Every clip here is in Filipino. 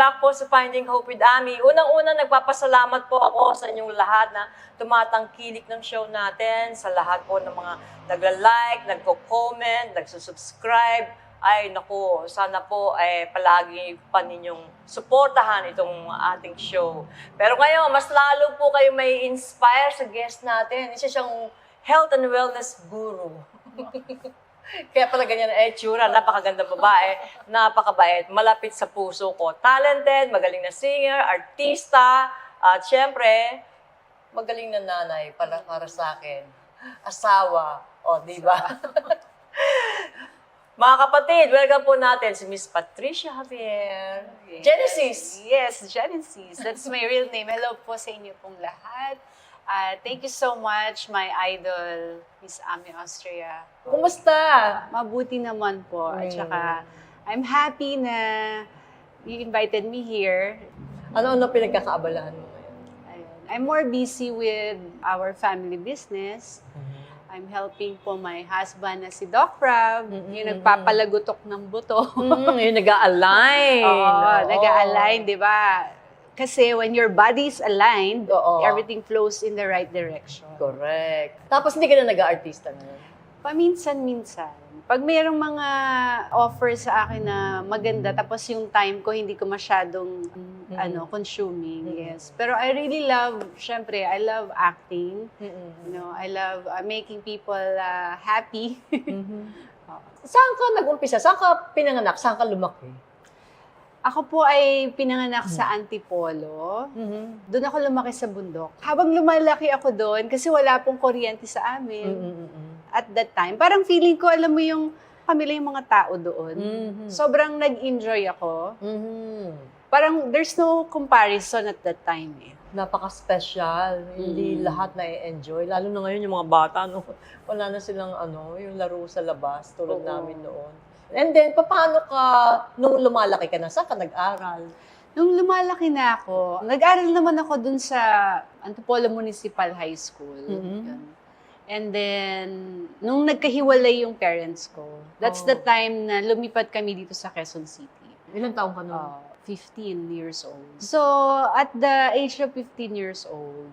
back po sa Finding Hope with Ami. Unang-unang nagpapasalamat po ako sa inyong lahat na tumatangkilik ng show natin, sa lahat po ng mga nagla-like, nagko-comment, nagsusubscribe. Ay, naku, sana po palagi pa ninyong suportahan itong ating show. Pero ngayon, mas lalo po kayo may inspire sa guest natin. Isa siyang health and wellness guru. Kaya pala ganyan ang itsura, napakaganda babae, napakabait, malapit sa puso ko. Talented, magaling na singer, artista, at syempre, magaling na nanay para sa akin. Asawa, di ba? Mga kapatid, welcome po natin si Miss Patricia Javier. Genesis! Yes, Genesis. That's my real name. Hello po sa inyo pong lahat. Thank you so much, my idol, Miss Ami Austria. Kumusta? Mabuti naman po. At saka, I'm happy na you invited me here. Ano pinagkakaabalahan mo ngayon? Ayun. I'm more busy with our family business. I'm helping po my husband na si Doc Rob, yung nagpapalagutok ng buto. Yung nag-a-align. Oo, nag-a-align, di ba? Kasi when your body is aligned, everything flows in the right direction. Correct. Tapos hindi ka na nag-aartista ngayon? Paminsan-minsan. Pag mayroong mga offer sa akin na maganda, tapos yung time ko hindi ko masyadong consuming. Yes. Pero I really love, syempre, I love acting. You know, I love making people happy. Saan ka nag-umpisa? Saan ka pinanganak? Saan ka lumaki? Ako po ay pinanganak sa Antipolo. Doon ako lumaki sa bundok. Habang lumalaki ako doon, kasi wala pong kuryente sa amin at that time, parang feeling ko, alam mo yung pamilya yung mga tao doon. Sobrang nag-enjoy ako. Parang there's no comparison at that time eh. Napaka-special. Hindi lahat na-enjoy. Lalo na ngayon yung mga bata, no? Wala na silang yung laro sa labas tulad namin noon. And then, paano ka, nung lumalaki ka na, saan ka nag-aral? Nung lumalaki na ako, nag-aral naman ako dun sa Antipolo Municipal High School. Yun. And then, nung nagkahiwalay yung parents ko, that's the time na lumipat kami dito sa Quezon City. Ilang taong ka nun? 15 years old. So, at the age of 15 years old,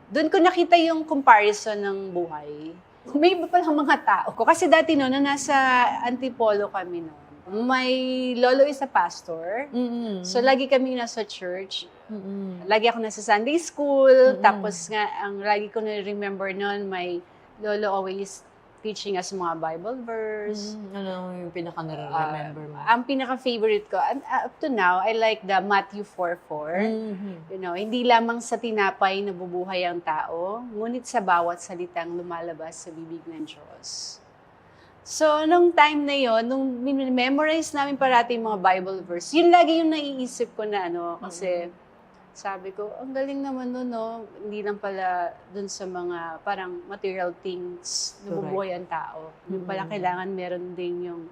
dun ko nakita yung comparison ng buhay. May iba palang mga tao ko. Kasi dati no, na nasa Antipolo kami no, my lolo is a pastor. So, lagi kami nasa church. Lagi ako nasa Sunday school. Tapos nga, ang lagi ko na-remember noon, my lolo always teaching us mga Bible verse. Ano yung pinaka-remember mo? Ang pinaka-favorite ko, up to now, I like the Matthew 4:4. You know, hindi lamang sa tinapay nabubuhay ang tao, ngunit sa bawat salitang lumalabas sa bibig ng Diyos. So, nung time na yon, nung memorize namin parati yung mga Bible verse, yun lagi yung naiisip ko na kasi sabi ko, ang galing naman nun, no? Hindi lang pala dun sa mga parang material things nabubuhay ang tao. Yung pala kailangan meron din yung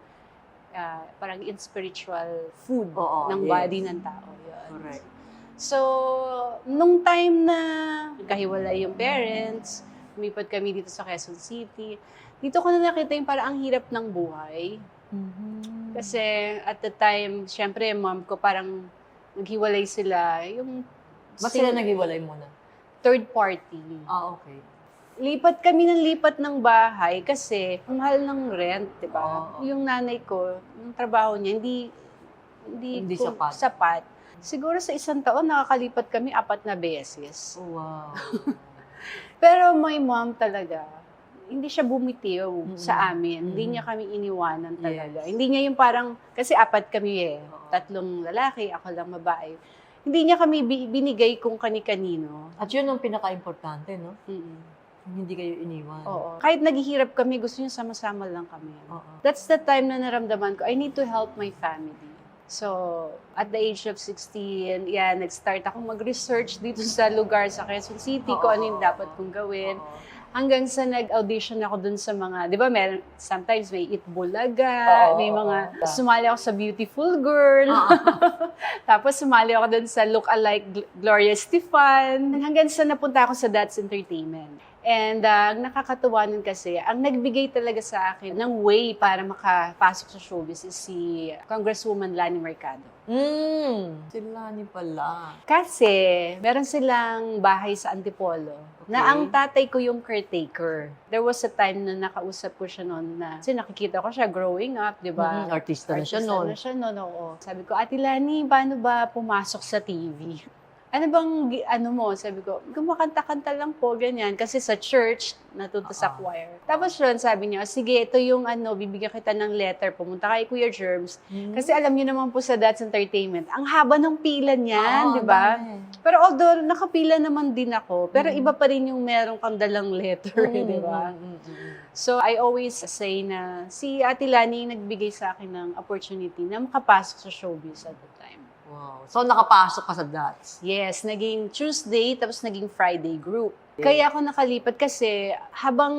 parang spiritual food ng body ng tao. Yun. Correct. So, nung time na kahiwalay yung parents, lumipat kami dito sa Quezon City, dito ko na nakita yung parang ang hirap ng buhay. Kasi at the time, syempre, mom ko parang naghiwalay sila. Ba't sila naghiwalay muna? Third party. Okay. Lipat kami ng bahay kasi ang mahal ng rent, di ba? Yung nanay ko, yung trabaho niya, hindi sapat. Siguro sa isang taon, nakakalipat kami 4 na beses. Wow. Pero my mom talaga, hindi siya bumitiw sa amin. Hindi niya kami iniwanan talaga. Hindi niya yung parang, kasi 4 kami 3 lalaki, ako lang babae. Hindi niya kami binigay kung kani-kanino. At yun ang pinaka-importante, no? Hindi kayo iniwan. Oo. Kahit naghihirap kami, gusto niya sama-sama lang kami. That's the time na naramdaman ko, I need to help my family. So, at the age of 16, nag-start akong mag-research dito sa lugar sa Quezon City, kung ano yung dapat kong gawin. Hanggang sa nag-audition ako dun sa mga, di ba, sometimes may Itbulaga, may mga, sumali ako sa Beautiful Girl. Tapos sumali ako dun sa Look-alike Gloria Estefan. Hanggang sa napunta ako sa That's Entertainment. And ang nakakatuwa nun kasi, ang nagbigay talaga sa akin ng way para makapasok sa showbiz is si Congresswoman Lani Mercado. Sila ni pala. Kasi meron silang bahay sa Antipolo na ang tatay ko yung caretaker. There was a time na nakausap ko siya noon na kasi nakikita ko siya growing up, di ba? Artista na siya noon. Oo. Sabi ko, Ate Lani, paano ba pumasok sa TV? Ano bang, sabi ko, kumakanta-kanta lang po, ganyan. Kasi sa church, natuto sa choir. Tapos yun, sabi niya, sige, ito yung bibigyan kita ng letter, pumunta kay Kuya Germs. Kasi alam niyo naman po sa That's Entertainment, ang haba ng pila niyan, di ba? Pero although, nakapila naman din ako, pero iba pa rin yung meron kang dalang letter, di ba? So, I always say na si Ate Lani nagbigay sa akin ng opportunity na makapasok sa showbiz at the time. Wow. So, nakapasok ka sa DATS? Yes, naging Tuesday, tapos naging Friday group. Kaya ako nakalipat kasi habang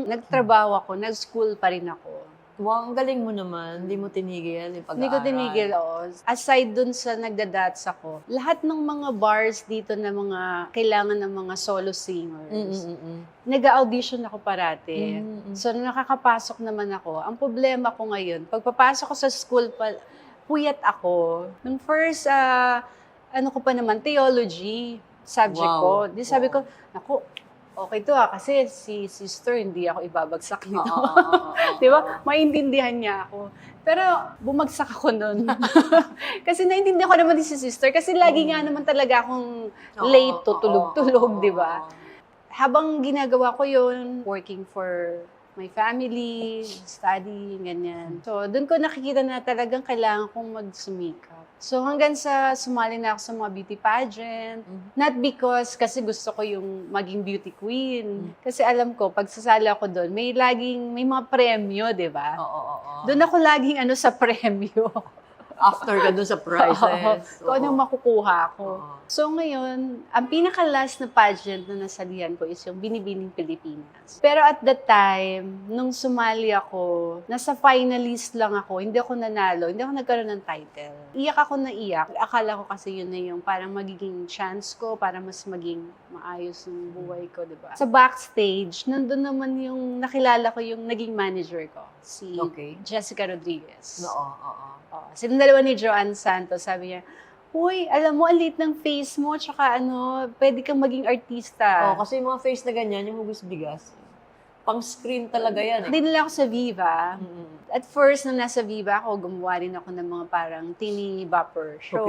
nagtrabaho ako, nag-school pa rin ako. Wow, ang galing mo naman. Hindi mo tinigil yung pag-aaral. Hindi ko tinigil, Aside dun sa nagdadats ako, lahat ng mga bars dito na mga kailangan ng mga solo singers, nag-audition ako parati. So, nakakapasok naman ako. Ang problema ko ngayon, pagpapasok ko sa school puyat ako. Nung first, ko pa naman, theology subject ko. Di sabi ko, naku, okay to kasi si sister, hindi ako ibabagsak nito. Di ba? Maintindihan niya ako. Pero bumagsak ako nun. Kasi naintindihan ko naman si sister. Kasi lagi nga naman talaga akong late to tulog-tulog, di ba? Habang ginagawa ko yun, working for my family, studying, ganyan. So, doon ko nakikita na talagang kailangan kong magsumikap. So, hanggang sa sumali na ako sa mga beauty pageant. Not because kasi gusto ko yung maging beauty queen. Kasi alam ko, pag sasali ako doon, may mga premyo, di ba? Doon ako laging sa premyo. After ka dun sa prizes. Kung anong makukuha ko. So ngayon, ang pinaka-last na pageant na nasalihan ko is yung Binibining Pilipinas. Pero at that time, nung sumali ako, nasa finalist lang ako, hindi ako nanalo, hindi ako nagkaroon ng title. Iyak ako na iyak. Akala ko kasi yun na yung parang magiging chance ko para mas maging maayos yung buhay ko, di ba? Sa backstage, nandun naman yung nakilala ko yung naging manager ko, si Jessica Rodriguez. Sila dalawa ni Joanne Santos, sabi niya, uy, alam mo, ang liit ng face mo, tsaka pwede kang maging artista. Kasi yung mga face na ganyan, yung hugis-bigas, pang screen talaga yan. Dinala ako sa Viva. At first, nung nasa Viva ako, gumawa rin ako ng mga parang teeny bopper show.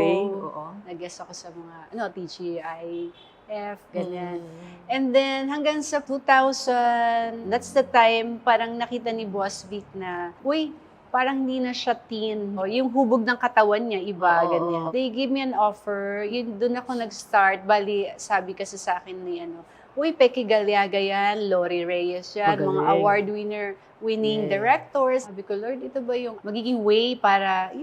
Nag-guest ako sa mga, TGIF, ganyan. And then, hanggang sa 2000, that's the time, parang nakita ni Boss Vic na, uy, parang hindi na siya teen. Yung hubog ng katawan niya, iba, ganyan. They gave me an offer. Doon ako nag-start. Bali, sabi kasi sa akin ni uy, Pecky Galiaga yan, Lori Reyes yan, mga award-winning directors. Sabi ko, Lord, ito ba yung magiging way para,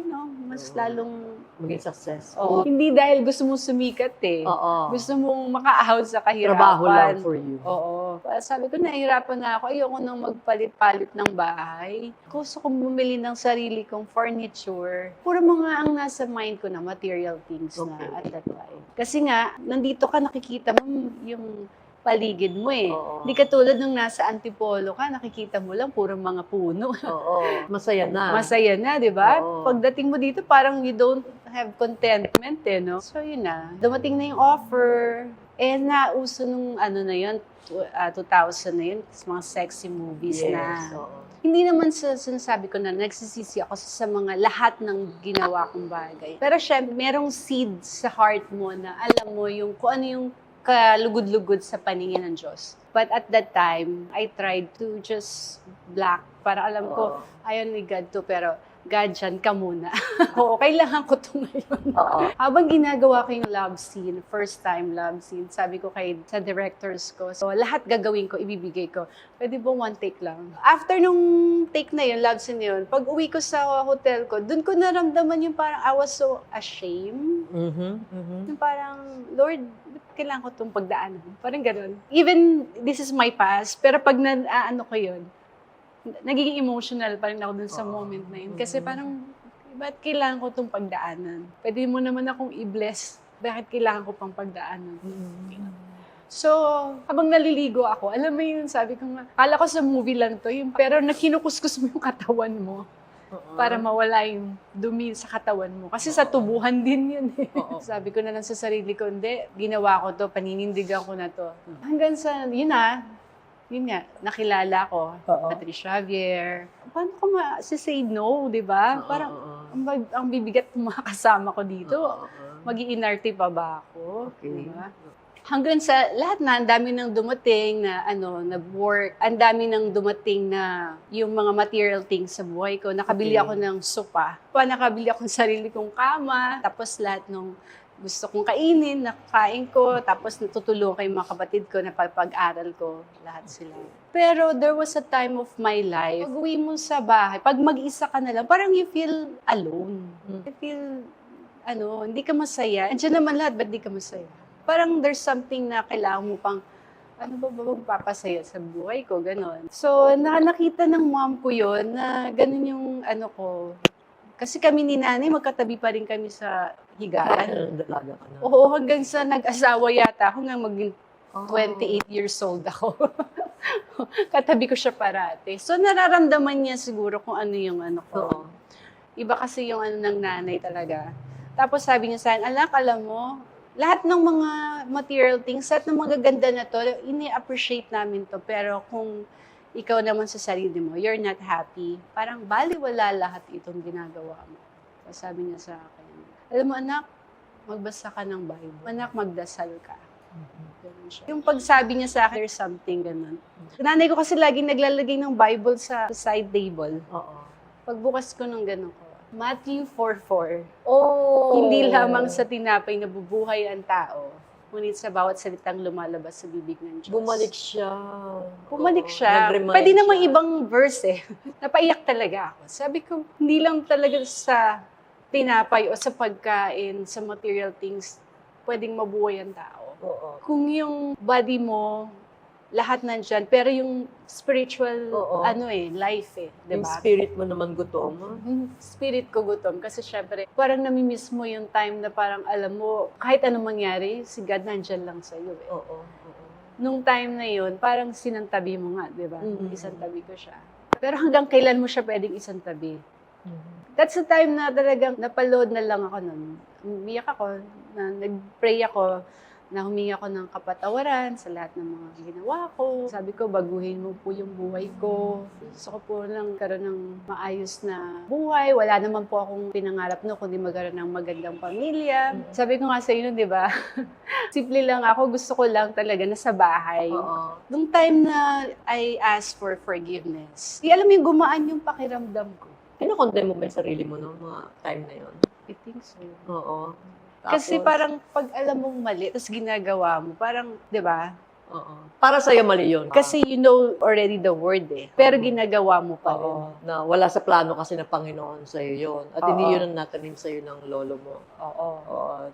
mas lalong maging success. Hindi dahil gusto mong sumikat Gusto mong maka-out sa kahirapan. Trabaho lang for you. Sabi ko, nahihirapan na ako. Ayoko nang magpalit-palit ng bahay. Gusto kong bumili ng sarili kong furniture. Puro mga ang nasa mind ko na material things na at that time. Kasi nga, nandito ka nakikita mo yung paligid mo Hindi katulad nung nasa Antipolo ka, nakikita mo lang puro mga puno. Masaya na. Masaya na, di ba? Pagdating mo dito, parang you don't have contentment no? So yun na. Dumating na yung offer. Nauso nung na yun, 2000 na yun, mga sexy movies na. Hindi naman sinasabi ko na nagsisisi ako sa mga lahat ng ginawa kong bagay. Pero syempre, merong seed sa heart mo na alam mo yung kung ano yung kalugod-lugod sa paningin ng Diyos. But at that time, I tried to just block. Para alam ko, ayaw ni God to, pero God, dyan ka muna. Kailangan ko to ngayon. Habang ginagawa ko yung love scene, first time love scene, sabi ko sa directors ko, so lahat gagawin ko, ibibigay ko. Pwede ba one take lang? After nung take na yun, love scene yun, pag uwi ko sa hotel ko, dun ko naramdaman yung parang I was so ashamed. Yung parang, Lord, kailangan ko itong pagdaanan. Parang gano'n. Even, this is my past, pero pag ko yun, nagiging emotional pa rin ako dun sa moment na yun. Kasi parang, ba't kailangan ko itong pagdaanan? Pwede mo naman akong i-bless. Bakit kailangan ko pang pagdaanan? So, habang naliligo ako, alam mo yun, sabi ko nga, kala ko sa movie lang to, yung, pero nakinukuskus mo yung katawan mo para mawala yung dumi sa katawan mo. Kasi sa tubuhan din yun eh. Sabi ko na lang sa sarili ko, hindi, ginawa ko to, paninindigan ko na to. Hanggang sa, yun nga, nakilala ko, Patricia Javier. Paano ko say no, di ba? Parang, ang bibigat ng mga kasama ko dito. Mag-iinarte pa ba ako? Okay. Diba? Hanggang sa lahat na, ang dami nang dumating na na-work, ang dami nang dumating na yung mga material things sa buhay ko. Nakabili ako ng sopa, nakabili ako ng sarili kong kama, tapos lahat nung gusto kong kainin, nakakain ko, tapos natutulungan ko yung mga kapatid ko na pag-aral ko, lahat sila. Pero there was a time of my life, pag uwi mo sa bahay, pag mag-isa ka na lang, parang you feel alone. You feel, hindi ka masaya. Andiyan naman lahat, ba't di ka masaya? Parang there's something na kailangan mo pang, ano ba magpapasaya sa buhay ko, gano'n. So, nakita ng mom ko yun, na gano'n yung ko. Kasi kami ni nanay, magkatabi pa rin kami sa higaan. Dalaga ka na. Oo, hanggang sa nag-asawa yata ako, hanggang maging 28 years old ako. Katabi ko siya parate. So, nararamdaman niya siguro kung ano yung ko. Iba kasi yung ng nanay talaga. Tapos sabi niya sa akin, alam mo, lahat ng mga material things, lahat ng magaganda na to, ini-appreciate namin to. Pero kung ikaw naman sa sarili mo, you're not happy, parang baliwala lahat itong ginagawa mo. So, sabi niya sa akin, alam mo anak, magbasa ka ng Bible. Anak, magdasal ka. Ganun siya. Yung pagsabi niya sa akin, there's something ganun. Nanay ko kasi laging naglalagay ng Bible sa side table. Pagbukas ko ng ganun ko, Matthew 4:4. Hindi lamang sa tinapay na bubuhay ang tao, ngunit sa bawat salitang lumalabas sa bibig ng Diyos. Bumalik siya. Nag-remind pwede namang ibang verse eh. Napaiyak talaga ako. Sabi ko, hindi lang talaga sa tinapay o sa pagkain, sa material things, pwedeng mabuhay ang tao. Kung yung body mo, lahat nandyan, pero yung spiritual, life diba? Yung spirit mo naman gutom. Spirit ko gutom. Kasi syempre, parang namimiss mo yung time na parang alam mo, kahit anong mangyari, si God nandyan lang sa'yo eh. Nung time na yun, parang sinantabi mo nga, diba? Isang tabi ko siya. Pero hanggang kailan mo siya pwedeng isang tabi? That's the time na talagang napaload na lang ako nun. Umiyak ako, nag-pray ako, na humingi ako ng kapatawaran sa lahat ng mga ginawa ko. Sabi ko, baguhin mo po yung buhay ko. Gusto ko po lang karoon ng maayos na buhay. Wala naman po akong pinangarap no, kundi magkaroon ng magandang pamilya. Sabi ko nga sa inyo, di ba? Simple lang ako. Gusto ko lang talaga na sa bahay. Nung time na I asked for forgiveness, alam mo yung gumaan yung pakiramdam ko. Kinakondem mo ba yung sarili mo no, mga time na yun? I think so. Tapos, Kasi parang pag alam mong mali, tapos ginagawa mo, parang, di ba? Para sa'yo mali yun. Kasi you know already the word eh. Pero ginagawa mo pa rin. Na wala sa plano kasi ng Panginoon sa'yo yun. At hindi yun ang natanim sa'yo ng lolo mo.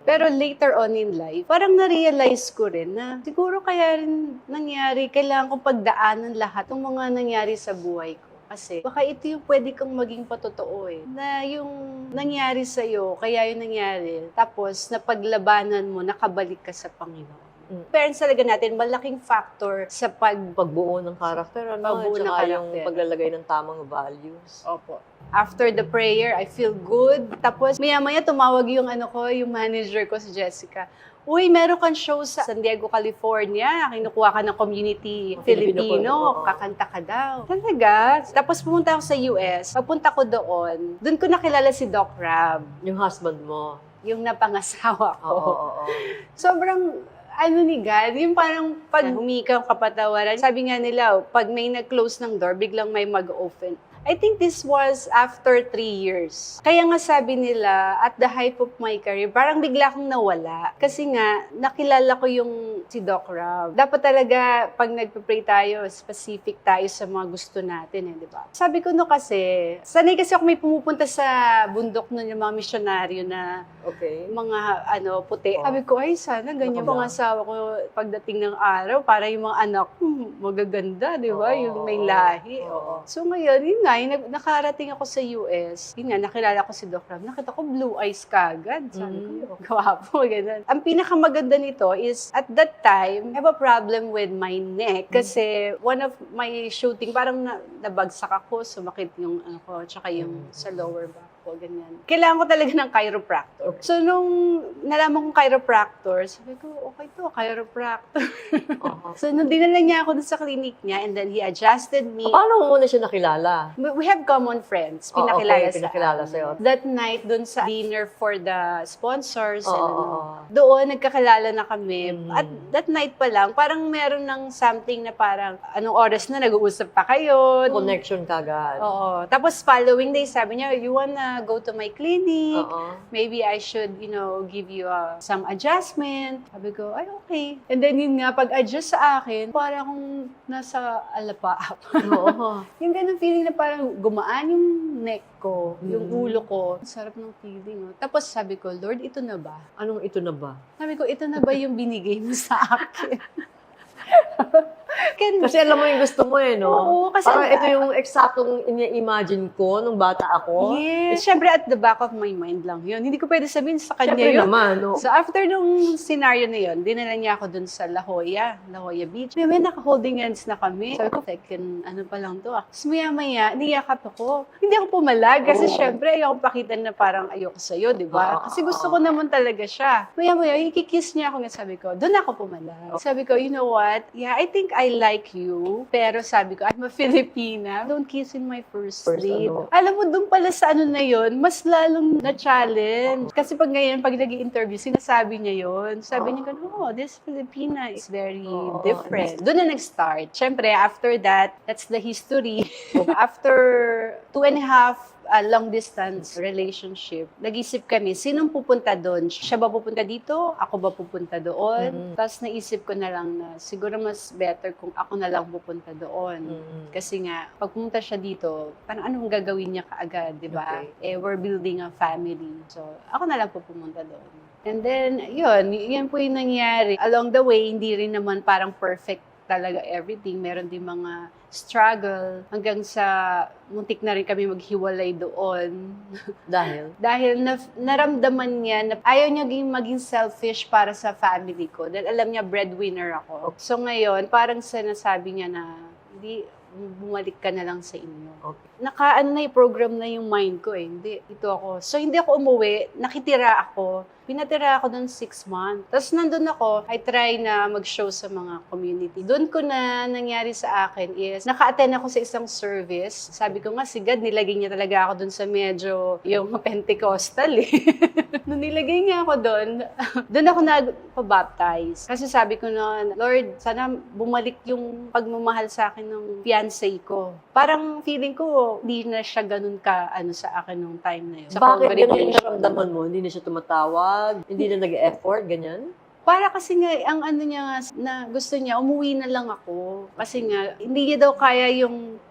Pero later on in life, parang na-realize ko rin na siguro kaya rin nangyari, kailangan kong pagdaanan lahat ng mga nangyari sa buhay ko. Kasi baka ito yung pwede kang maging patotoo eh. Na yung nangyari sa'yo, kaya yung nangyari. Tapos napaglabanan mo, nakabalik ka sa Panginoon. Parents talaga natin, malaking factor sa pagbuo ng karakter, pagbuo ng karakter. Yung paglalagay ng tamang values. Opo. After the prayer, I feel good. Tapos maya-maya tumawag yung yung manager ko, si Jessica. Uy, meron kang show sa San Diego, California. Kinukuha ka ng community Filipino. Kakanta ka daw. Talaga? Tapos pumunta ako sa US. Pagpunta ko doon ko nakilala si Doc Rab. Yung husband mo. Yung napangasawa ko. Sobrang ni God, yung parang pag humikang kapatawaran. Sabi nga nila, pag may nag-close ng door, biglang may mag-open. I think this was after 3 years. Kaya nga sabi nila, at the height of my career, parang bigla akong nawala. Kasi nga, nakilala ko yung si Doc Rob. Dapat talaga, pag nagpe-pray tayo, specific tayo sa mga gusto natin, di ba? Sabi ko kasi, sanay kasi ako may pumupunta sa bundok nun yung mga misyonaryo na mga puti. Sabi ko, ay sana, ganyan mga asawa ko pagdating ng araw, para yung mga anak ko magaganda, di ba? Yung may lahi. So ngayon, yun nga, line, nakarating ako sa US. Yun nga, nakilala ko si Doc Ram. Nakita ko blue eyes kagad. Sabi ko, gwapo, ganun. Ang pinakamaganda nito is, at that time, I have a problem with my neck. Kasi one of my shooting, parang nabagsak ako, sumakit yung ano ko, tsaka yung sa lower back ko, ganyan. Kailangan ko talaga ng chiropractor. So, nung nalaman kong chiropractor, sabi ko, okay to, chiropractor. So, nung dinala niya ako dun sa clinic niya, and then he adjusted me. Paano mo muna siya nakilala? We have common friends. Pinakilala, Okay, pinakilala sa'yo. That night, dun sa dinner for the sponsors, and ano, doon nagkakilala na kami. At that night pa lang, parang meron ng something na parang, anong oras na nag-uusap pa kayo. Connection kagad. Oo. Tapos following day, sabi niya, you wanna go to my clinic? Maybe I should, give you some adjustment. Sabi ko, ay, okay. And then yun nga, pag-adjust sa akin, parang akong nasa alapaap. Oo. Yung ganun feeling na parang gumaan yung neck ko, yung ulo ko. Ang sarap ng feeling. Oh. Tapos sabi ko, Lord, ito na ba? Anong ito na ba? Sabi ko, ito na ba yung binigay mo sa akin? Kasi alam mo yung gusto mo no? Oo, kasi parang ito yung eksaktong imagine ko nung bata ako. Yes. Siyempre, at the back of my mind lang yun. Hindi ko pwede sabihin sa kanya Siyempre yun. naman, no? So, after nung scenario na yun, dinala niya ako dun sa La Jolla Beach. May naka-holding hands na kami. Sabi ko, ano pa lang to. Tapos maya-maya, niyakap ako. Hindi ako pumalag kasi syempre, ayoko pakita na parang ayoko sa'yo, di ba? Kasi gusto ko naman talaga siya. Maya-maya, ikikiss niya ako. Sabi ko, doon ako pumalag. Sabi ko, you know what? Yeah, I think I like you. Pero sabi ko, I'm a Filipina. Don't kiss in my first date. Alam mo, doon pala sa ano na yun, mas lalong na-challenge. Kasi pag ngayon, pag nag-i-interview, sinasabi niya yun. Sabi niya, this Filipina is very different. Doon na nag-start. Siyempre, after that, that's the history. After 2.5 long distance relationship, nag-isip kami, sinong pupunta doon? Siya ba pupunta dito? Ako ba pupunta doon? Tapos naisip ko na lang na siguro mas better kung ako na lang pupunta doon. Kasi nga, pag pumunta siya dito, parang anong gagawin niya kaagad, di ba? Okay. We're building a family. So, ako na lang po pumunta doon. And then, yan po yung nangyari. Along the way, hindi rin naman parang perfect talaga everything. Meron din mga struggle hanggang sa muntik na rin kami maghiwalay doon. Dahil? Dahil naramdaman niya na ayaw niya maging selfish para sa family ko. Dahil alam niya breadwinner ako. So ngayon, parang sinasabi niya na hindi, bumalik ka na lang sa inyo. Okay. Program na yung mind ko eh. Hindi, ito ako. So hindi ako umuwi, nakitira ako. Pinatira ako doon 6 months. Tapos nandun ako, I try na mag-show sa mga community. Doon ko na nangyari sa akin is, naka-attend ako sa isang service. Sabi ko nga, si God, nilagay niya talaga ako doon sa medyo yung Pentecostal eh. Nung nilagay niya ako doon ako nagpa-baptize. Kasi sabi ko noon, Lord, sana bumalik yung pagmamahal sa akin ng fiancé ko. Parang feeling ko, hindi na siya ganun ka sa akin nung time na yun. Sa Bakit ganun yung congregation. naramdaman mo? Hindi na siya tumatawag? Hindi na nag-effort? Ganyan? Para kasi nga, ang ano niya nga, na gusto niya, umuwi na lang ako. Kasi nga, hindi niya daw kaya yung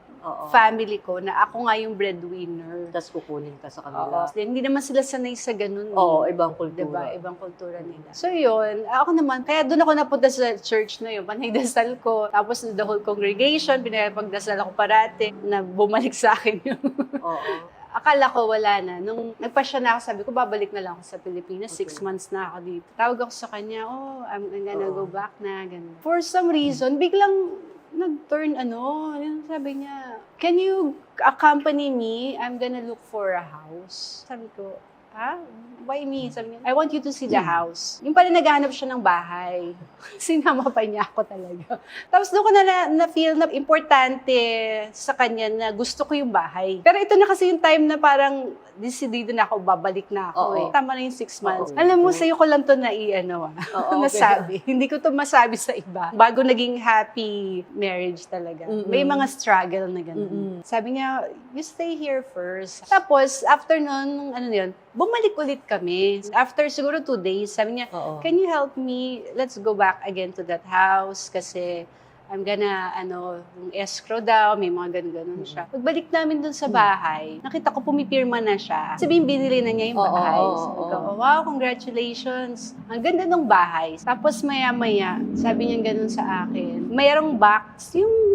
family ko na ako nga yung breadwinner. Tapos kukunin ka sa kanila. Hindi naman sila sanay sa ganun. Oo, ibang kultura. Diba? Ibang kultura nila. So yun, ako naman, kaya doon ako napunta sa church na yun, panagdasal ko. Tapos the whole congregation, pinapagdasal ako parati na bumalik sa akin yung... Oo. Akala ko wala na. Nung nagpasya na ako, sabi ko, babalik na lang ako sa Pilipinas. 6 months na ako dito. Tawag ako sa kanya, I'm gonna go back na, gano'n. For some reason, biglang nag-turn yung sabi niya, can you accompany me? I'm gonna look for a house. Sabi ko, why me? Sabi niya, I want you to see the house. Yung pala naghahanap siya ng bahay. Sinama pa niya ako talaga. Tapos doon ko na-feel na importante sa kanya na gusto ko yung bahay. Pero ito na kasi yung time na parang decidido na ako, babalik na ako Tama na yung 6 months. Alam mo, sa'yo ko lang to nasabi. Hindi ko to masabi sa iba. Bago naging happy marriage talaga. May mga struggle na gano'n. Sabi niya, you stay here first. Tapos, after nun, bumalik ulit kami. After siguro 2 days, sabi niya, can you help me? Let's go back again to that house kasi I'm gonna, yung escrow daw, may mga ganun-ganun siya. Pagbalik namin dun sa bahay, nakita ko pumipirma na siya. Sabihin, binili na niya yung bahay. Sabi ko, oh, wow, congratulations. Ang ganda ng bahay. Tapos maya-maya, sabi niya ganun sa akin, mayroong box, yung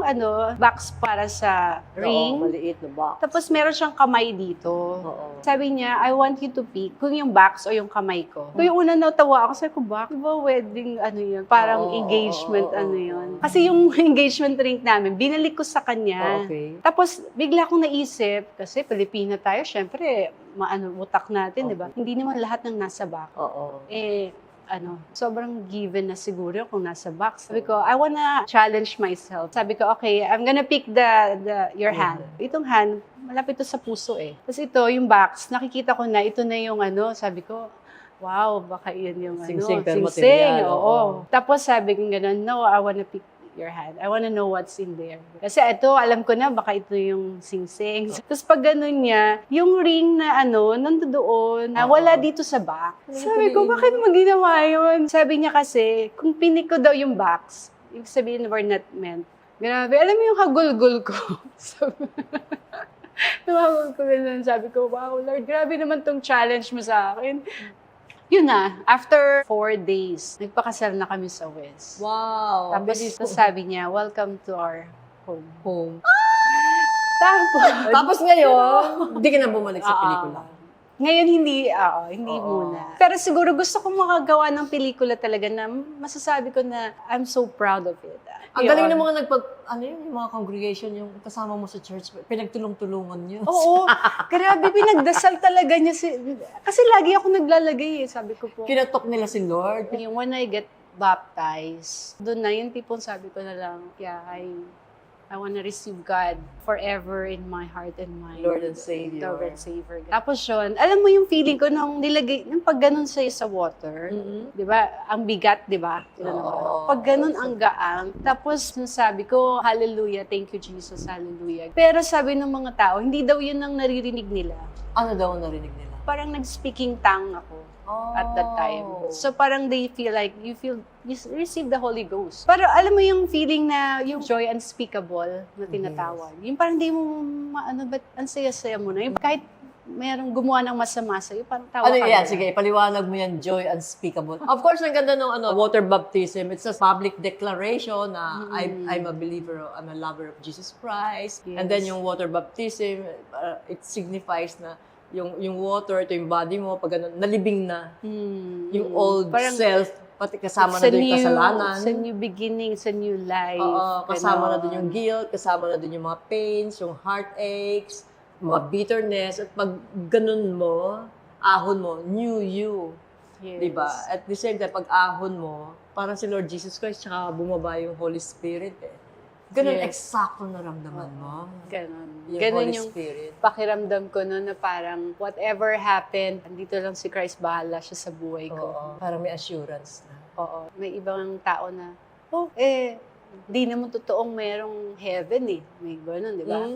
box para sa ring. Oo, maliit na box. Tapos meron siyang kamay dito. Oo. Sabi niya, I want you to pick kung yung box o yung kamay ko. Kung yung una natawa ako, sabi ko, box? Diba wedding, yun? Parang engagement, yun. Kasi yung engagement ring namin, binalik ko sa kanya. Okay. Tapos, bigla akong naisip, kasi Pilipina tayo, syempre, utak natin, di ba? Hindi naman lahat ng nasa box. Oo. Sobrang given na siguro kung nasa box. Sabi ko, I wanna challenge myself. Sabi ko, okay, I'm gonna pick your hand. Itong hand, malapit to sa puso eh. Tapos ito, yung box, nakikita ko na, ito na yung sabi ko, wow, baka yun yung Sing-sing pero sing-sing, material, oo. oo. Tapos sabi ko gano'n, no, I wanna pick your hand. I wanna know what's in there. Kasi ito, alam ko na, baka ito yung sing-sing. Tapos pag gano'n niya, yung ring na nandoon, na wala dito sa box. Sabi ko, bakit mo ginawa yun? Sabi niya kasi, kung pinik ko daw yung box, ibig sabihin we're not meant. Grabe, alam mo yung hagulgul ko. Sabi ko, wow, Lord, grabe naman tong challenge mo sa akin. Yun na, after 4 days, nagpakasal na kami sa West. Wow. Tapos sabi niya, welcome to our home. Tapos ngayon, hindi ka na bumalik sa pelikula. Ngayon, hindi muna. Pero siguro gusto kong makagawa ng pelikula talaga na masasabi ko na I'm so proud of it. Ang galing ng mga yung mga congregation, yung kasama mo sa church, pinagtulong-tulungan niyo. Oo, grabe, pinagdasal talaga niya. Kasi lagi ako naglalagay sabi ko po. Kinatok nila si Lord. Yung when I get baptized, doon na yung tipong sabi ko na lang, yeah, I want to receive God forever in my heart and mind. Lord and Savior. Lord and Savior. Tapos yun, alam mo yung feeling ko nung nung pag ganun sa'yo sa water, di ba, ang bigat, di ba? Pag ganun ang gaang, tapos sabi ko, hallelujah, thank you Jesus, hallelujah. Pero sabi ng mga tao, hindi daw yun ang naririnig nila. Ano daw ang narinig nila? Parang nag-speaking tongue ako. At that time. So parang they feel like you receive the Holy Ghost. Pero alam mo yung feeling na yung joy unspeakable na tinatawag. Yung parang di mo ba't ang saya-saya mo na. Yung kahit merong gumawa ng masama sa'yo, parang tawa ka yan? na. Sige, paliwanag mo yan, joy unspeakable. Of course, ang ganda ng water baptism. It's a public declaration na I'm a believer, I'm a lover of Jesus Christ. Yes. And then yung water baptism, it signifies na yung water, ito yung body mo, pag ganun, nalibing na. Yung old parang, self, pati kasama na din yung kasalanan. It's a new beginning, it's a new life. Oo, kasama na din yung guilt, kasama na din yung mga pains, yung heartaches, mga bitterness, at pag ganun mo, ahon mo, new you. Yes. Diba? At the same time, pag ahon mo, parang si Lord Jesus Christ, tsaka bumaba yung Holy Spirit Ganun, eksakto naramdaman mo. Ganun. Yung Ganun Holy yung Spirit. pakiramdam ko na parang whatever happened, andito lang si Christ, bahala siya sa buhay ko. Oo, parang may assurance na. Oo. May ibang tao na, di naman totoong merong heaven May ganun, di ba?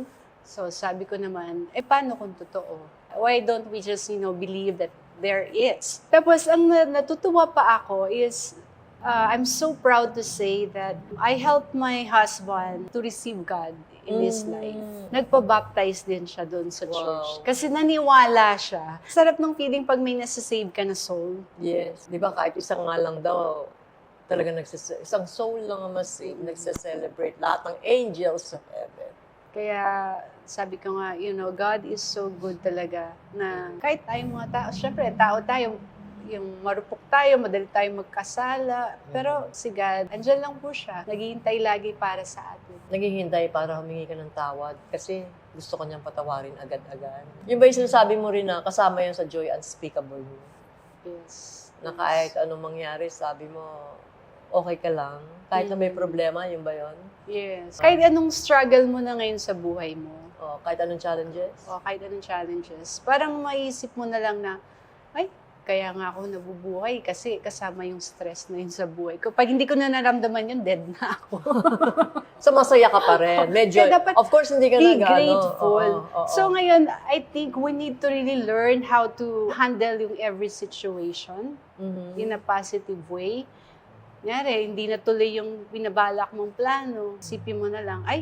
So sabi ko naman, paano kung totoo? Why don't we just, believe that there is? Tapos ang natutuwa pa ako is, I'm so proud to say that I helped my husband to receive God in his life. Nagpa-baptize din siya doon sa church. Kasi naniwala siya. Sarap ng feeling pag may nasa-save ka na soul. Yes. Di ba kahit isang nga lang daw, talaga isang soul lang ang masave, nagsa-celebrate lahat ng angels sa heaven. Kaya sabi ko nga, God is so good talaga na kahit tayong mga tao, syempre tao tayo, yung marupok tayo, madali tayo magkasala. Pero si God, andyan lang po siya. Naghihintay lagi para sa atin. Naghihintay para humingi ka ng tawad kasi gusto ko niyang patawarin agad-agad. Yung ba yung sinasabi mo rin na kasama yun sa joy unspeakable mo? Yes. Na kahit anong mangyari, sabi mo, okay ka lang. Kahit na may problema, yun ba yun? Yes. Kahit anong struggle mo na ngayon sa buhay mo. Kahit anong challenges? Kahit anong challenges. Parang maisip mo na lang na, kaya nga ako nabubuhay kasi kasama yung stress na yun sa buhay ko. Pag hindi ko na naramdaman yun, dead na ako. So, masaya ka pa rin. Medyo, of course, hindi ka be Oo. grateful. So, ngayon, I think we need to really learn how to handle yung every situation in a positive way. Nyari, hindi natuloy yung binabalak mong plano. Isipin mo na lang, ay,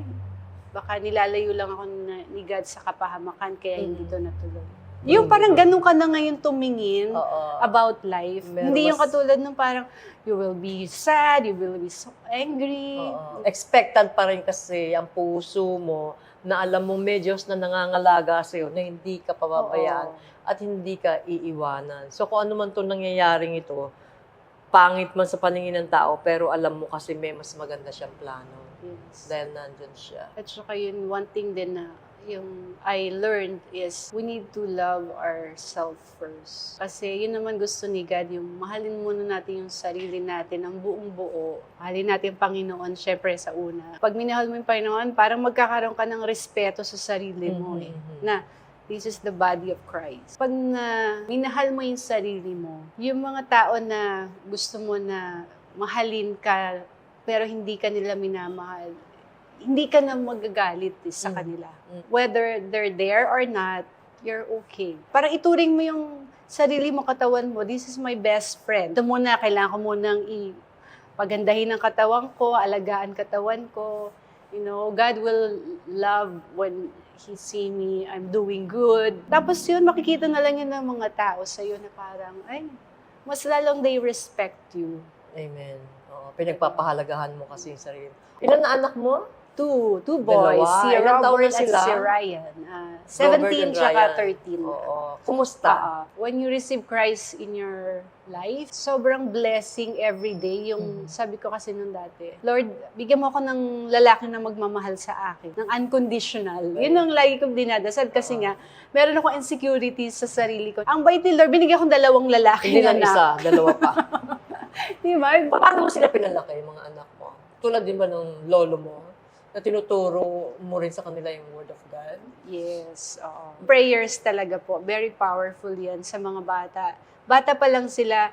baka nilalayo lang ako ni God sa kapahamakan, kaya hindi to natuloy. Yung parang ganun ka na ngayon tumingin about life. Hindi yung katulad nung parang, you will be sad, you will be so angry. Expected pa rin kasi ang puso mo na alam mo may Diyos na nangangalaga sa'yo na hindi ka pababayaan at hindi ka iiwanan. So kung ano man itong nangyayaring ito, pangit man sa paningin ng tao, pero alam mo kasi may mas maganda siyang plano. Yes. Dahil nandyan siya. At saka yun, one thing din na yung I learned is we need to love ourselves first. Kasi yun naman gusto ni God, yung mahalin muna natin yung sarili natin, ang buong buo. Mahalin natin ang Panginoon, syempre sa una. Pag minahal mo yung Panginoon, parang magkakaroon ka ng respeto sa sarili mo na this is the body of Christ. Pag minahal mo yung sarili mo, yung mga tao na gusto mo na mahalin ka, pero hindi ka nila minamahal, hindi ka na magagalit sa kanila. Whether they're there or not, you're okay. Parang ituring mo yung sarili mo, katawan mo, this is my best friend. Ito muna, kailangan ko munang pagandahin ang katawan ko, alagaan katawan ko. You know, God will love when He see me, I'm doing good. Tapos yun, makikita na lang yun ng mga tao sa'yo na parang, ay, mas lalong they respect you. Amen. Oo, pinagpapahalagahan mo kasi yung sarili. Ilan na anak mo? Two boys. Dalawa. Si Ilang taon Robert na at sila? si Ryan. Robert 17 and tsaka Ryan. 13. Oo. Kumusta? When you receive Christ in your life, sobrang blessing every day. Yung sabi ko kasi nung dati, Lord, bigyan mo ako ng lalaki na magmamahal sa akin. Ng unconditional. Yun ang lagi kong dinadasal kasi nga, meron ako insecurities sa sarili ko. Ang bait ni Lord, binigyan akong 2 lalaki Hindi na lang isa, 2 pa. Diba? Paano mo sila pinalaki, yung mga anak mo? Tulad din ba ng lolo mo? Na tinuturo mo rin sa kanila yung Word of God? Yes, oo. Prayers talaga po, very powerful yan sa mga bata. Bata pa lang sila,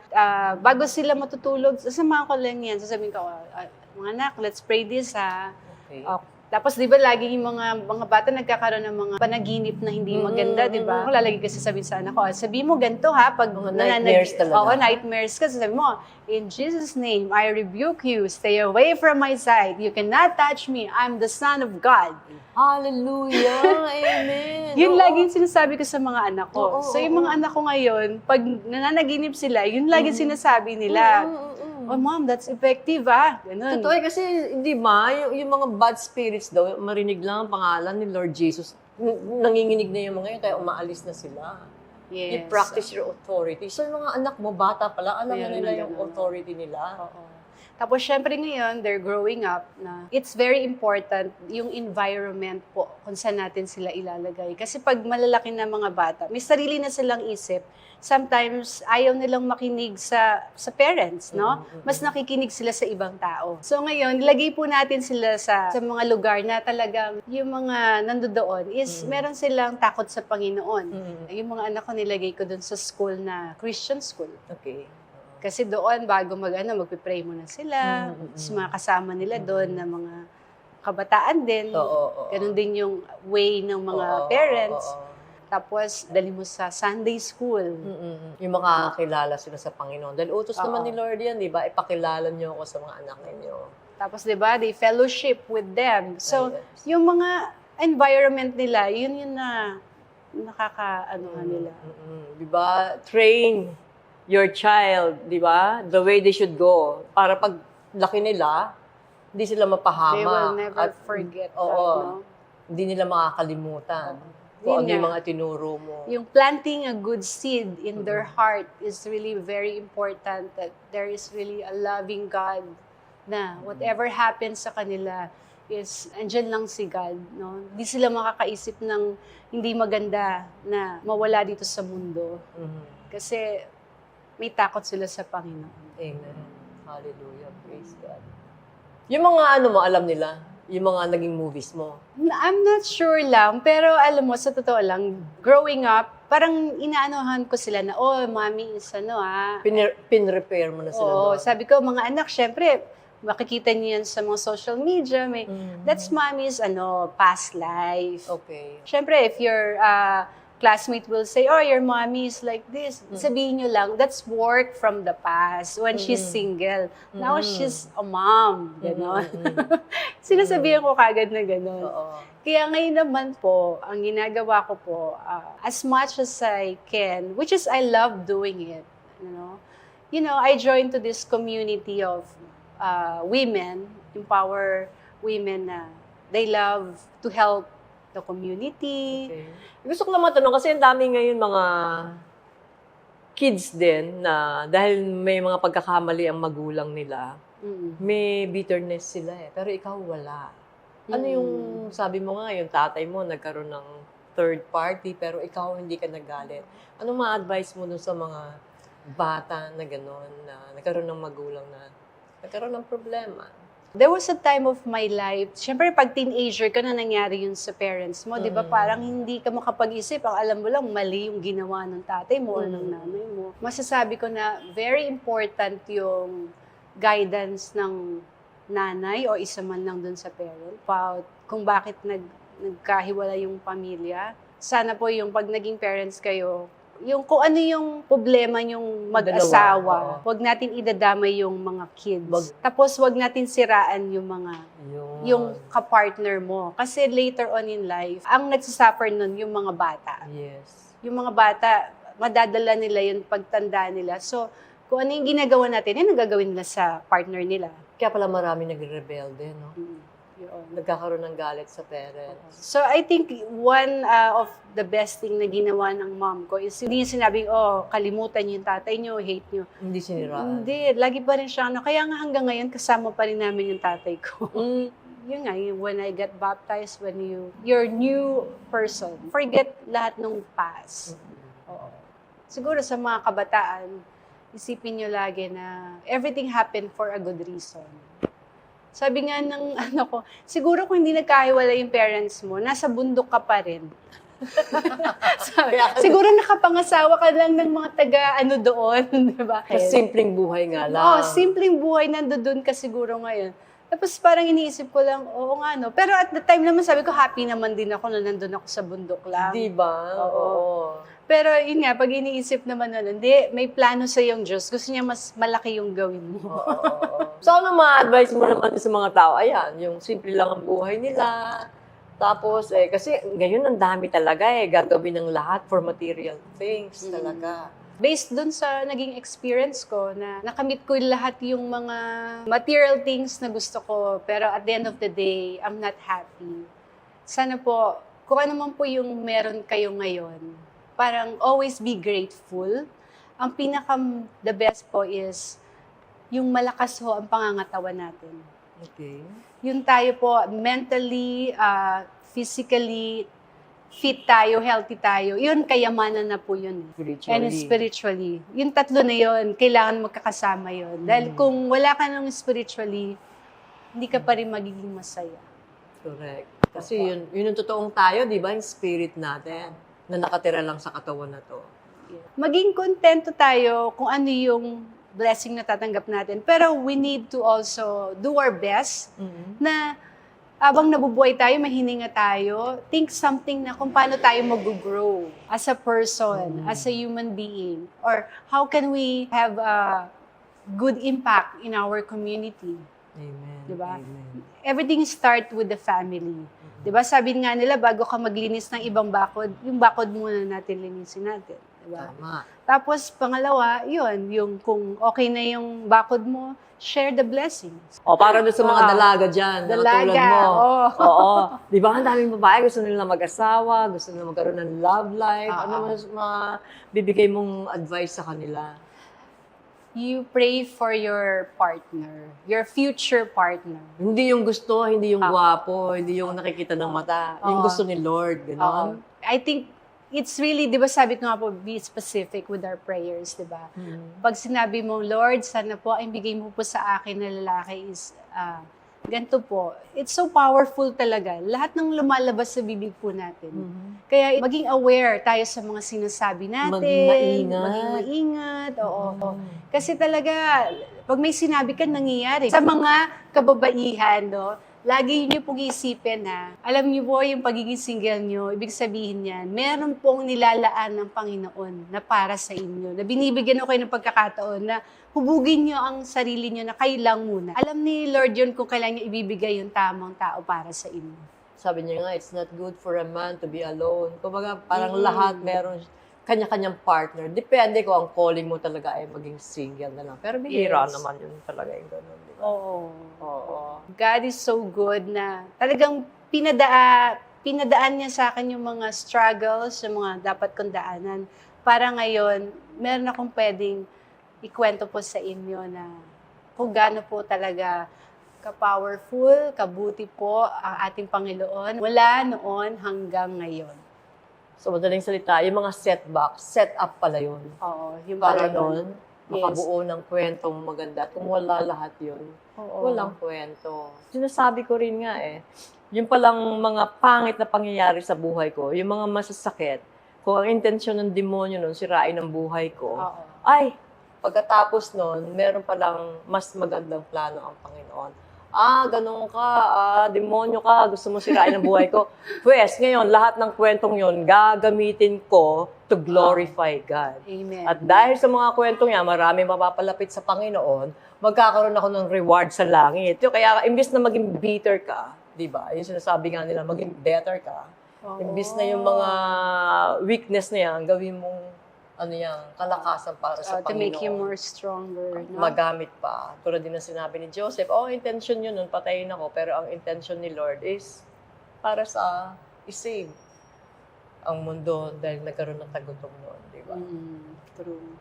bago sila matutulog, sasamahan ko lang yan. Sasabihin ko, mga anak, let's pray this ha. Okay. Tapos di ba lagi yung mga bata nagkakaroon ng mga panaginip na hindi maganda, di ba? Lalagi kasi sabihin sa anak ko, sabihin mo ganito ha, pag Mga nightmares talaga. Oo, nightmares ka, sabihin mo, in Jesus' name, I rebuke you, stay away from my sight, you cannot touch me, I'm the Son of God. Hallelujah! Amen! Yun Oo. laging sinasabi ko sa mga anak ko. So yung mga anak ko ngayon, pag nananaginip sila, yun lagi sinasabi nila. Oh, mom, that's effective, ah. Ganun. Totoo kasi, hindi ba, yung mga bad spirits daw, marinig lang ang pangalan ni Lord Jesus, nanginginig na yung mga yun, kaya umaalis na sila. Yes. You practice your authority. So, yung mga anak mo, bata pala, alam na Meron nila na yung ganun. authority nila. Oo. Tapos, syempre ngayon, they're growing up na it's very important yung environment po kung saan natin sila ilalagay. Kasi pag malalaki na mga bata, may sarili na silang isip. Sometimes, ayaw nilang makinig sa parents, no? Mas nakikinig sila sa ibang tao. So ngayon, ilagay po natin sila sa mga lugar na talagang yung mga nandoon is meron silang takot sa Panginoon. Yung mga anak ko nilagay ko dun sa school na Christian school. Okay. Kasi doon, bago magpipray muna sila, tapos mga kasama nila doon na mga kabataan din. Oo. Ganun din yung way ng mga parents. Tapos, dali mo sa Sunday school. Yung makakakilala sila sa Panginoon. Dahil utos naman ni Lord yan, di ba? Ipakilala niyo ako sa mga anak ninyo. Tapos, di ba, they fellowship with them. So, yung mga environment nila, yun na nakaka-anuhan nila. Di ba? Train your child, di ba? The way they should go. Para pag laki nila, hindi sila mapahama. They will never forget that, no? Hindi nila makakalimutan. Kung ano yung mga tinuro mo. Yung planting a good seed in their heart is really very important, that there is really a loving God na whatever happens sa kanila is andyan lang si God, no? Hindi sila makakaisip ng hindi maganda na mawala dito sa mundo. Kasi may takot sila sa Panginoon. Amen. Hallelujah. Praise God. Yung mga mo, alam nila? Yung mga naging movies mo? I'm not sure lang, pero alam mo, sa totoo lang, growing up, parang inaanohan ko sila na, oh, mommy is Pin-repair mo na sila doon? Sabi ko, mga anak, syempre, makikita niyo yan sa mga social media, that's mommy's, past life. Okay. Syempre, if you're classmate will say, oh, your mommy is like this. Sabihin nyo lang, that's work from the past when she's single. Now she's a mom. Ganon. Sinasabihan ko kagad na ganon. Oo. Kaya ngayon naman po, ang ginagawa ko po, as much as I can, which is I love doing it, you know, I joined to this community of women, empower women na they love to help the community. Okay. Gusto ko lang matanong kasi ang dami ngayon mga kids din na dahil may mga pagkakamali ang magulang nila, may bitterness sila eh. Pero ikaw wala. Ano yung sabi mo nga, yung tatay mo nagkaroon ng third party pero ikaw hindi ka nagalit. Anong ma-advise mo dun sa mga bata na gano'n, na nagkaroon ng magulang na nagkaroon ng problema? There was a time of my life, syempre pag teenager ka na nangyari yun sa parents mo, di ba parang hindi ka makapag-isip, ang alam mo lang mali yung ginawa ng tatay mo or ng nanay mo. Masasabi ko na very important yung guidance ng nanay o isa man lang dun sa parent about kung bakit nagkahiwala yung pamilya. Sana po yung pag naging parents kayo, yung kung ano yung problema yung mag-asawa, wag natin idadamay yung mga kids. Tapos wag natin siraan yung mga yung kapartner mo. Kasi later on in life, ang nagsasuffer nun yung mga bata. Yes. Yung mga bata, madadala nila yung pagtanda nila. So, kung ano yung ginagawa natin, yun ang gagawin nila sa partner nila. Kaya pala marami nagre-rebelde, no? Yun. Nagkakaroon ng galit sa parents. So, I think one of the best thing na ginawa ng mom ko is hindi niya sinabing, oh, kalimutan niyo yung tatay niyo, hate niyo. Hindi siniraan. Hindi. Lagi pa rin siya, kaya nga hanggang ngayon, kasama pa rin namin yung tatay ko. Yun nga, when I get baptized, when you're new person, forget lahat ng past. Oo. Siguro sa mga kabataan, isipin nyo lagi na everything happened for a good reason. Sabi nga ng ko, siguro kung hindi nagkahiwalay yung parents mo, nasa bundok ka pa rin. Siguro nakapangasawa ka lang ng mga doon, di ba? Simpleng buhay nga lang. Oo, simpleng buhay nandoon ka siguro ngayon. Tapos parang iniisip ko lang, oo nga no. Pero at the time naman sabi ko, happy naman din ako na nandun ako sa bundok lang. Di ba? Oo. Pero yun nga, pag iniisip naman hindi, may plano sa iyong Diyos. Gusto niya mas malaki yung gawin mo. So, ano ma-advise mo naman sa mga tao? Ayan, yung simple lang ang buhay nila. Tapos, kasi ngayon ang dami talaga gagawin ng lahat for material things talaga. Based dun sa naging experience ko, na nakamit ko lahat yung mga material things na gusto ko, pero at the end of the day, I'm not happy. Sana po, kung ano man po yung meron kayo ngayon, parang always be grateful. Ang the best po is, yung malakas ho ang pangangatawan natin. Okay. Yung tayo po, mentally, physically, fit tayo, healthy tayo, yun, kayamanan na po yun. Spiritually. And spiritually. Yung tatlo na yun, kailangan magkakasama yun. Dahil kung wala ka nang spiritually, hindi ka pa rin magiging masaya. Correct. Kasi yun yung totoong tayo, di ba? Yung spirit natin na nakatira lang sa katawan na to. Maging kontento tayo kung ano yung blessing na tatanggap natin. Pero we need to also do our best na habang nabubuhay tayo, mahininga tayo, think something na kung paano tayo mag-grow as a person, as a human being, or how can we have a good impact in our community. Amen. Diba? Amen. Everything start with the family. Diba? Sabi nga nila, bago ka maglinis ng ibang bakod, yung bakod muna natin linisin natin. Diba? Tama. Tapos, pangalawa, yun, yung kung okay na yung bakod mo, share the blessings. O, para doon sa mga dalaga dyan, na Dalaga, tulad mo. oo. Oo. Di ba, ang daming babae, gusto nila mag-asawa, gusto nila magkaroon ng love life. Ano mas bibigay mong advice sa kanila? You pray for your partner, your future partner. Hindi yung gusto, hindi yung gwapo, hindi yung nakikita ng mata. Yung gusto ni Lord, gano'n. I think it's really, di ba sabi ko nga po, be specific with our prayers, di ba? Pag sinabi mo, Lord, sana po, ang bigay mo po sa akin na lalaki is ganito po. It's so powerful talaga. Lahat ng lumalabas sa bibig po natin. Kaya maging aware tayo sa mga sinasabi natin. Maging maingat. Oo. Kasi talaga, pag may sinabi ka, nangyayari. Sa mga kababaihan, no, lagi niyo pong isipin na, alam niyo po yung pagiging single niyo, ibig sabihin yan, meron pong nilalaan ng Panginoon na para sa inyo, na binibigyan ko kayo ng pagkakataon na hubugin niyo ang sarili niyo na kayo lang muna. Alam ni Lord yun kung kailan niya ibibigay yung tamang tao para sa inyo. Sabi niya nga, it's not good for a man to be alone. Kumbaga, parang lahat meron kanya-kanyang partner. Depende kung ang calling mo talaga ay maging single na lang. Pero bihira Yes. naman yun talaga yung ganun, di ba? Oo. Oo. God is so good na talagang pinadaan niya sa akin yung mga struggles, yung mga dapat kong daanan. Para ngayon, meron akong pwedeng ikwento po sa inyo na kung gaano po talaga ka-powerful, kabuti po ang ating Panginoon mula noon hanggang ngayon. So, madaling salita, yung mga setback, set up pala yun. Oo, yung Para pala doon, Yes. makabuo ng kwentong maganda. Kung wala lahat yun, Oo. walang kwento. Sinasabi ko rin nga yung palang mga pangit na pangyayari sa buhay ko, yung mga masasakit, kung ang intensyon ng demonyo nun, sirain ang buhay ko, Oo. ay, pagkatapos nun, meron palang mas magandang plano ang Panginoon. Ganun ka, demonyo ka, gusto mo sirain ang buhay ko. Pwes, ngayon, lahat ng kwentong yon gagamitin ko to glorify God. Amen. At dahil sa mga kwentong yan, marami mapapalapit sa Panginoon, magkakaroon ako ng reward sa langit. Kaya, imbis na maging bitter ka, di ba? Yung sinasabi nga nila, maging better ka. Oo. Imbis na yung mga weakness na yan, gawin mong kalakasan para sa To make you Panginoon. more stronger. No? Magamit pa. Tulad din ng sinabi ni Joseph, intention yun nun, patayin ako, pero ang intention ni Lord is para sa isave ang mundo dahil nagkaroon ng tagutom noon, di ba? True.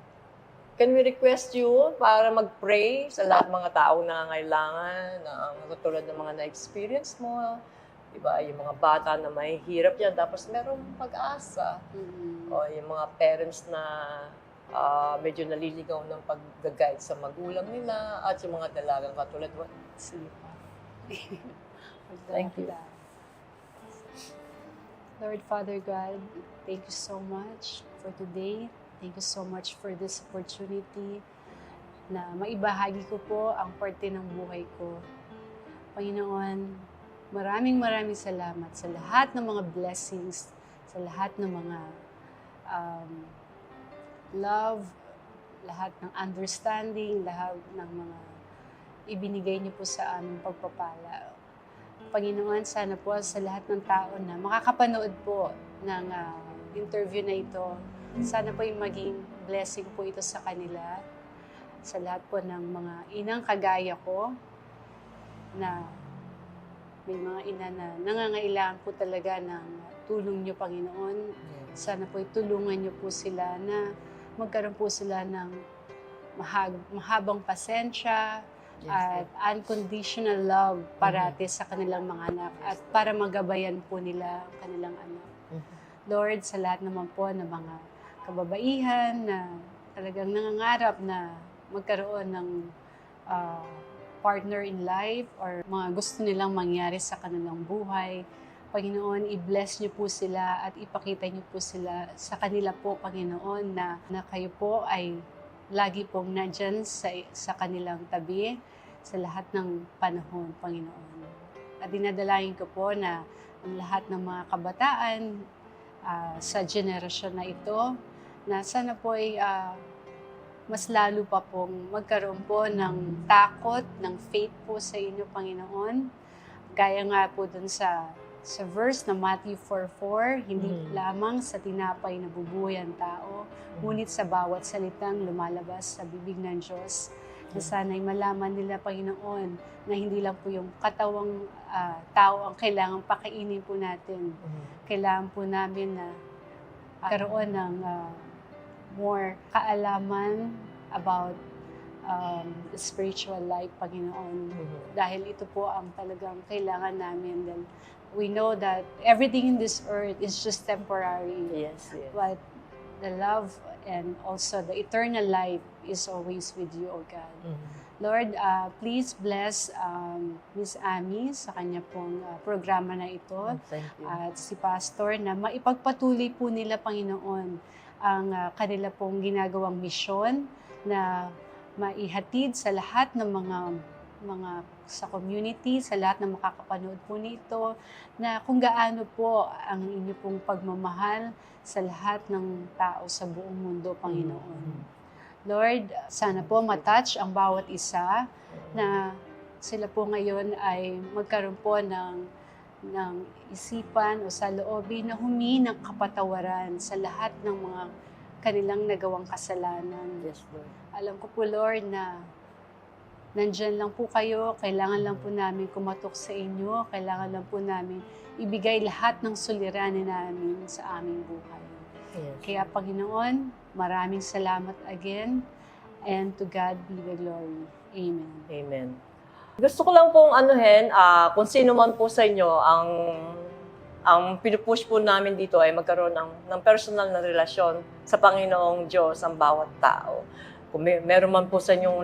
Can we request you para mag-pray sa lahat mga taong nangangailangan, na katulad ng mga na-experience mo, di ba? Yung mga bata na mahihirap yan, tapos merong pag-asa. O yung mga parents na medyo naliligaw ng pag-guide sa magulang nila at yung mga dalagang katulad mo. Sige pa. Thank you. Lord, Father God, thank you so much for today. Thank you so much for this opportunity na maibahagi ko po ang parte ng buhay ko. Panginoon, maraming salamat sa lahat ng mga blessings, sa lahat ng mga love, lahat ng understanding, lahat ng mga ibinigay niyo po sa aming pagpapala. Panginoon, sana po sa lahat ng tao na makakapanood po ng interview na ito, sana po yung maging blessing po ito sa kanila, sa lahat po ng mga inang kagaya ko, na may mga ina na nangangailangan po talaga ng tulong niyo, Panginoon. Sana po itulungan niyo po sila na magkaroon po sila ng mahabang pasensya, at unconditional love parati sa kanilang mga anak at para magabayan po nila ang kanilang anak. Lord, sa lahat naman po ng mga kababaihan na talagang nangangarap na magkaroon ng partner in life or mga gusto nilang mangyari sa kanilang buhay, Panginoon, i-bless niyo po sila at ipakita niyo po sila sa kanila po, Panginoon, na kayo po ay lagi pong nandyan sa kanilang tabi sa lahat ng panahon, Panginoon. At dinadalangin ko po na ang lahat ng mga kabataan sa generasyon na ito, na sana po ay mas lalo pa pong magkaroon po ng takot, ng faith po sa inyo, Panginoon. Gaya nga po dun sa verse na Matthew 4:4, hindi lamang sa tinapay na bubuhay ang tao, ngunit sa bawat salitang lumalabas sa bibig ng Diyos. Na sana'y malaman nila, Panginoon, na hindi lang po yung katawang tao ang kailangan pakainin po natin. Kailangan po namin na karoon ng more kaalaman about the spiritual life, Panginoon. Dahil ito po ang talagang kailangan namin. Then we know that everything in this earth is just temporary. Yes. But the love and also the eternal life is always with you, O God. Lord, please bless Miss Amy sa kanya pong programa na ito. Thank you. At si Pastor na maipagpatuloy po nila, Panginoon, ang kanila pong ginagawang misyon na maihatid sa lahat ng mga sa community, sa lahat na makakapanood po nito, na kung gaano po ang inyo pong pagmamahal sa lahat ng tao sa buong mundo, Panginoon. Lord, sana po matouch ang bawat isa na sila po ngayon ay magkaroon po ng isipan o sa loobin na humingi ng kapatawaran sa lahat ng mga kanilang nagawang kasalanan. Yes, Lord. Alam ko po, Lord, na nandyan lang po kayo, kailangan lang po namin kumatok sa inyo, kailangan lang po namin ibigay lahat ng suliranin namin sa aming buhay. Yes. Kaya Panginoon, maraming salamat again, and to God be the glory. Amen. Amen. Gusto ko lang pong kung sino man po sa inyo, ang pinupush po namin dito ay magkaroon ng personal na relasyon sa Panginoong Diyos ang bawat tao. Kung meron man po sa inyo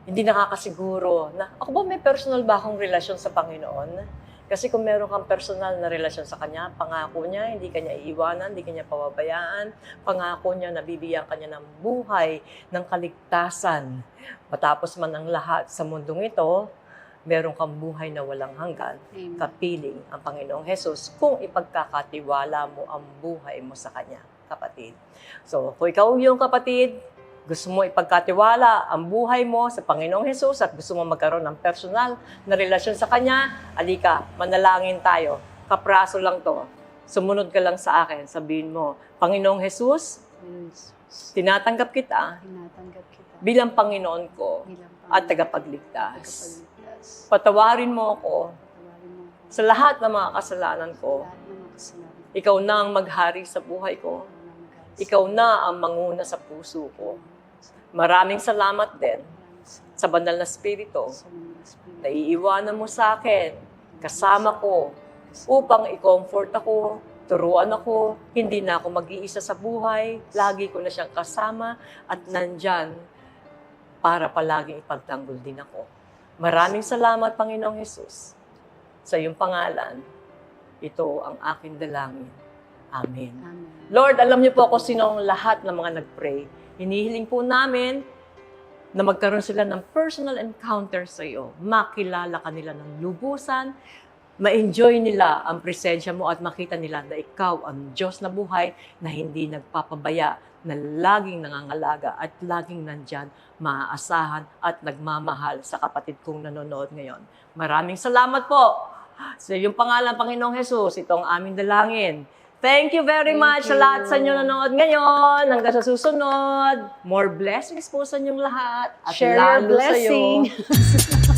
hindi nakakasiguro na, ako ba may personal ba akong relasyon sa Panginoon? Kasi kung meron kang personal na relasyon sa Kanya, pangako niya, hindi Kanya iiwanan, hindi Kanya pababayaan, pangako niya, nabibigyan Kanya ng buhay, ng kaligtasan. Matapos man ang lahat sa mundong ito, meron kang buhay na walang hanggan, Amen. kapiling ang Panginoong Hesus kung ipagkakatiwala mo ang buhay mo sa Kanya, kapatid. So, kung ikaw yung kapatid, gusto mo ipagkatiwala ang buhay mo sa Panginoong Hesus at gusto mo magkaroon ng personal na relasyon sa Kanya, alika, manalangin tayo. Kapraso lang to. Sumunod ka lang sa akin. Sabihin mo, Panginoong Hesus, tinatanggap kita Tinatanggap kita bilang Panginoon ko bilang at tagapagligtas. tagapagligtas. Patawarin mo ako Patawarin mo sa lahat ng mga kasalanan ko. lahat ng mga kasalanan Ikaw na ang maghari sa buhay ko. ko na magalis. Ikaw na ang manguna sa puso ko. Maraming salamat din sa banal na Espiritu na iiwanan mo sa akin, kasama ko, upang i-comfort ako, turuan ako, hindi na ako mag-iisa sa buhay, lagi ko na siyang kasama at nandyan para palaging ipagtanggol din ako. Maraming salamat, Panginoong Hesus. Sa iyong pangalan, ito ang aking dalangin. Amen. Amen. Lord, alam niyo po ako sino ang lahat ng mga nag-pray. Hinihiling po namin na magkaroon sila ng personal encounter sa iyo. Makilala ka nila ng lubusan, ma-enjoy nila ang presensya mo at makita nila na ikaw ang Diyos na buhay na hindi nagpapabaya, na laging nangangalaga at laging nandyan, maaasahan at nagmamahal sa kapatid kong nanonood ngayon. Maraming salamat po. Sa iyong pangalan, Panginoong Hesus, itong aming dalangin. Thank you very much sa lahat sa inyo nanonood ngayon. Hanggang sa susunod. More blessings po sa inyong lahat. At Share your lalo sa iyo. blessing.